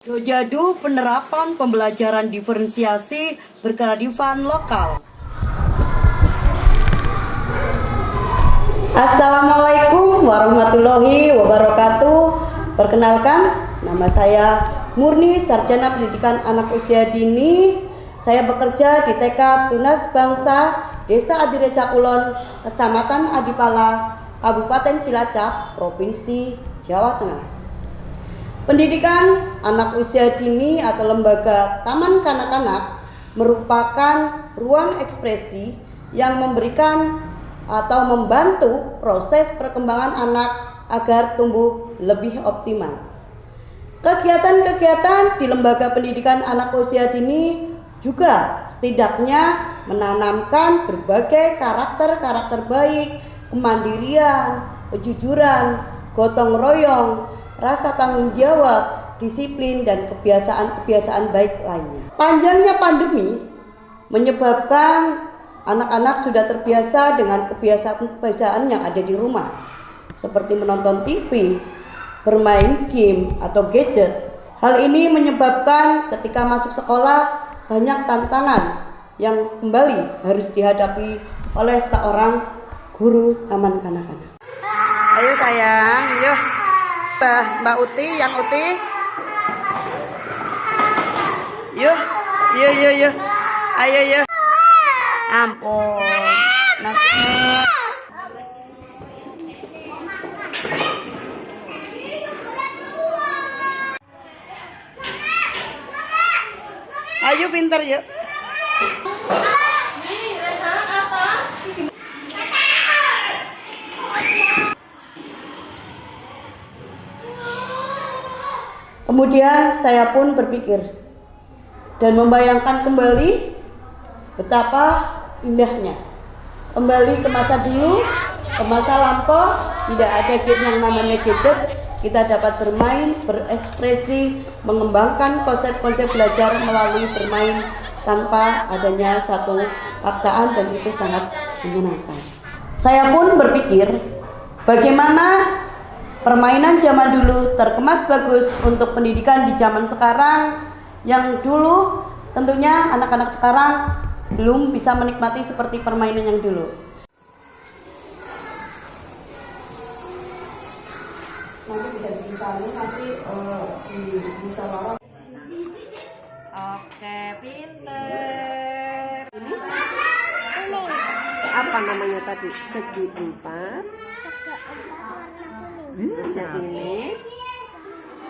Dojadu penerapan pembelajaran diferensiasi berkearifan lokal. Assalamualaikum warahmatullahi wabarakatuh. Perkenalkan, nama saya Murni, Sarjana Pendidikan Anak Usia Dini. Saya bekerja di TK Tunas Bangsa Desa Adireja Kulon, Kecamatan Adipala, Kabupaten Cilacap, Provinsi Jawa Tengah. Pendidikan anak usia dini atau lembaga taman kanak-kanak merupakan ruang ekspresi yang memberikan atau membantu proses perkembangan anak agar tumbuh lebih optimal. Kegiatan-kegiatan di lembaga pendidikan anak usia dini juga setidaknya menanamkan berbagai karakter-karakter baik, kemandirian, kejujuran, gotong royong, rasa tanggung jawab, disiplin, dan kebiasaan-kebiasaan baik lainnya. Panjangnya pandemi menyebabkan anak-anak sudah terbiasa dengan kebiasaan-kebiasaan yang ada di rumah, seperti menonton TV, bermain game, atau gadget. Hal ini menyebabkan ketika masuk sekolah banyak tantangan yang kembali harus dihadapi oleh seorang guru taman kanak-kanak. Ayo sayang, yuk. Mbak Uti, yang Uti. Yuk. Ayo yuk. Ampun. Ayo pintar yuk. Kemudian saya pun berpikir dan membayangkan kembali betapa indahnya kembali ke masa dulu, ke masa lampau. Tidak ada yang namanya gadget. Kita dapat bermain, berekspresi, mengembangkan konsep-konsep belajar melalui bermain tanpa adanya satu paksaan, dan itu sangat menyenangkan. Saya pun berpikir bagaimana permainan zaman dulu terkemas bagus untuk pendidikan di zaman sekarang, yang dulu tentunya anak-anak sekarang belum bisa menikmati seperti permainan yang dulu. Nanti bisa disalin, nanti di musyawarah. Oke, pinter. Ini apa namanya tadi? Segi empat. Yang ini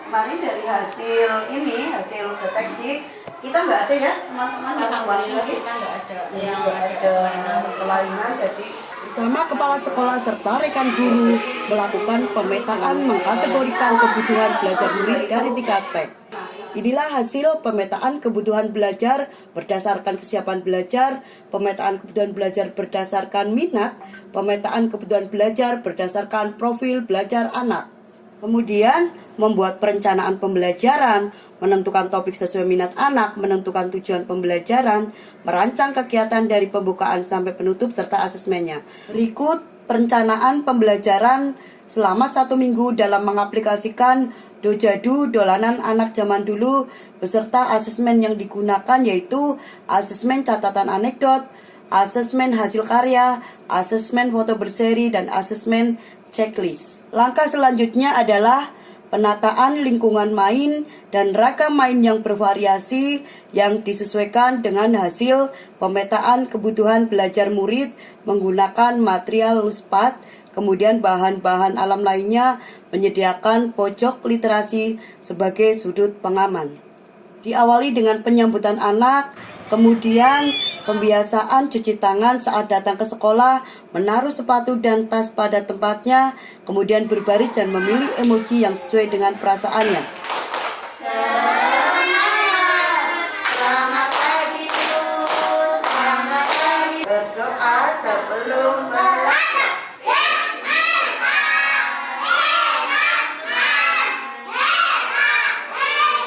kemarin dari hasil deteksi kita nggak ada ya teman-teman, kita nggak ada yang ada kelainan. Jadi bersama kepala sekolah serta rekan guru melakukan pemetaan, mengkategorikan kebutuhan belajar murid dari 3 aspek. Inilah hasil pemetaan kebutuhan belajar berdasarkan kesiapan belajar, pemetaan kebutuhan belajar berdasarkan minat, pemetaan kebutuhan belajar berdasarkan profil belajar anak. Kemudian membuat perencanaan pembelajaran, menentukan topik sesuai minat anak, menentukan tujuan pembelajaran, merancang kegiatan dari pembukaan sampai penutup serta asesmennya. Berikut perencanaan pembelajaran selama 1 minggu dalam mengaplikasikan Dojadu dolanan anak zaman dulu beserta asesmen yang digunakan, yaitu asesmen catatan anekdot, asesmen hasil karya, asesmen foto berseri, dan asesmen checklist. Langkah selanjutnya adalah penataan lingkungan main dan ragam main yang bervariasi yang disesuaikan dengan hasil pemetaan kebutuhan belajar murid menggunakan material LUSPAT. Kemudian bahan-bahan alam lainnya menyediakan pojok literasi sebagai sudut pengaman. Diawali dengan penyambutan anak, kemudian pembiasaan cuci tangan saat datang ke sekolah, menaruh sepatu dan tas pada tempatnya, kemudian berbaris dan memilih emoji yang sesuai dengan perasaannya. Selamat pagi, selamat pagi. Berdoa sebelum belajar.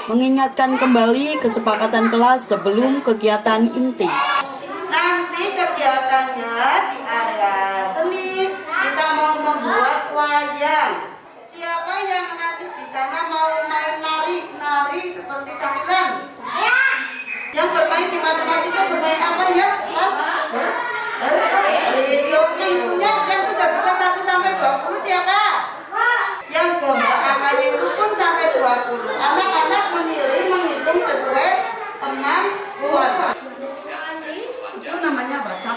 Mengingatkan kembali kesepakatan kelas sebelum kegiatan inti. Nanti kegiatannya di area seni kita mau membuat wayang. Siapa yang nanti di sana mau main nari seperti Camilan. Yang bermain di matematika bermain apa ya? Hitungnya yang sudah bisa 1 sampai 20 siapa? Yang gambar angkanya itu pun sampai 20. Anak-anak memilih menghitung sesuai kemampuan. Itu namanya baca.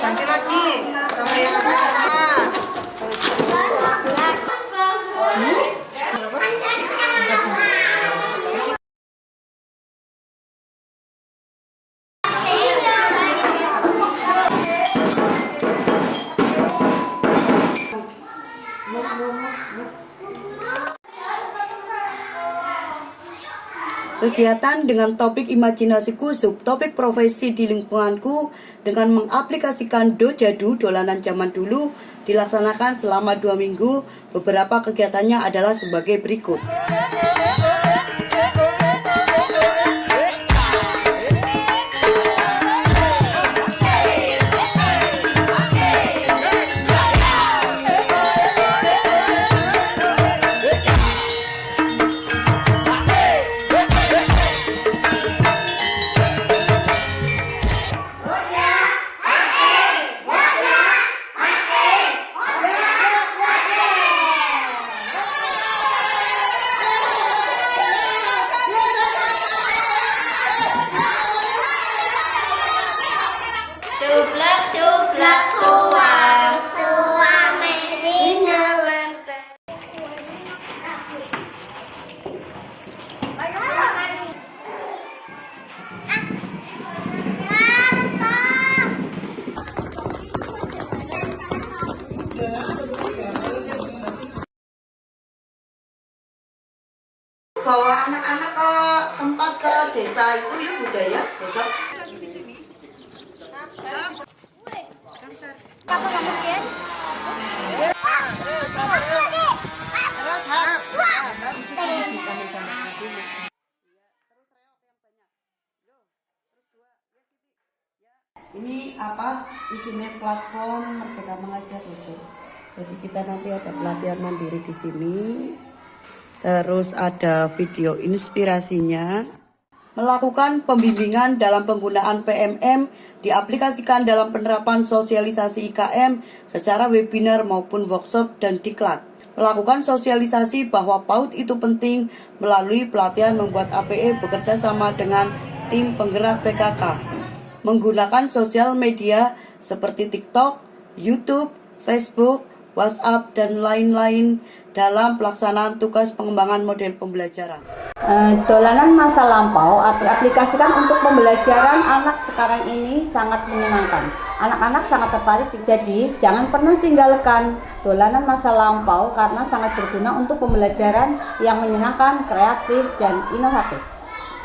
Ganti lagi sama yang kegiatan dengan topik imajinasiku, subtopik profesi di lingkunganku dengan mengaplikasikan dojadu, dolanan zaman dulu, dilaksanakan selama 2 minggu. Beberapa kegiatannya adalah sebagai berikut. Cuplak suam, suam merinya lenteng. Bawa anak-anak ke tempat ke desa itu ya budaya besok. Ini apa isinya platform Merdeka Mengajar itu. Jadi kita nanti ada pelatihan mandiri di sini. Terus ada video inspirasinya. Melakukan pembimbingan dalam penggunaan PMM diaplikasikan dalam penerapan sosialisasi IKM secara webinar maupun workshop dan diklat. Melakukan sosialisasi bahwa PAUD itu penting melalui pelatihan membuat APE bekerja sama dengan tim penggerak PKK. Menggunakan sosial media seperti TikTok, YouTube, Facebook, WhatsApp, dan lain-lain dalam pelaksanaan tugas pengembangan model pembelajaran. Dolanan masa lampau diaplikasikan untuk pembelajaran anak sekarang ini sangat menyenangkan. Anak-anak sangat tertarik, jadi jangan pernah tinggalkan dolanan masa lampau karena sangat berguna untuk pembelajaran yang menyenangkan, kreatif, dan inovatif.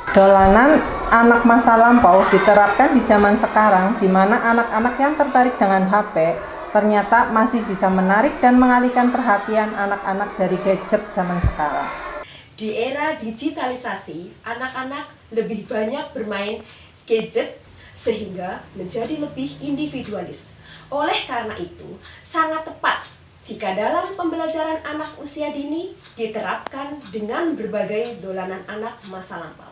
Dolanan anak masa lampau diterapkan di zaman sekarang, di mana anak-anak yang tertarik dengan HP ternyata masih bisa menarik dan mengalihkan perhatian anak-anak dari gadget zaman sekarang. Di era digitalisasi, anak-anak lebih banyak bermain gadget sehingga menjadi lebih individualis. Oleh karena itu, sangat tepat jika dalam pembelajaran anak usia dini diterapkan dengan berbagai dolanan anak masa lampau.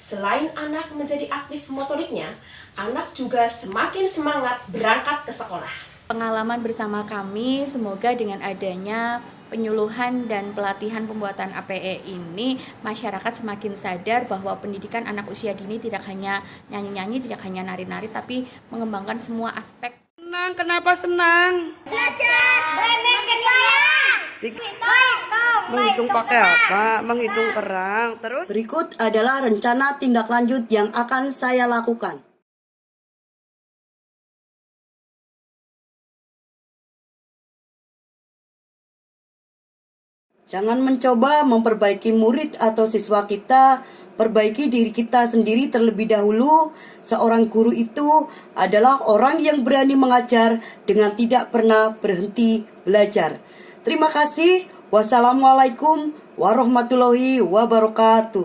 Selain anak menjadi aktif motoriknya, anak juga semakin semangat berangkat ke sekolah. Pengalaman bersama kami, semoga dengan adanya penyuluhan dan pelatihan pembuatan APE ini, masyarakat semakin sadar bahwa pendidikan anak usia dini tidak hanya nyanyi-nyanyi, tidak hanya nari-nari, tapi mengembangkan semua aspek. Senang, kenapa senang? Belajar bermain wayang. Menghitung pakai apa? Menghitung kerang. Terus berikut adalah rencana tindak lanjut yang akan saya lakukan. Jangan mencoba memperbaiki murid atau siswa kita, perbaiki diri kita sendiri terlebih dahulu. Seorang guru itu adalah orang yang berani mengajar dengan tidak pernah berhenti belajar. Terima kasih. Wassalamualaikum warahmatullahi wabarakatuh.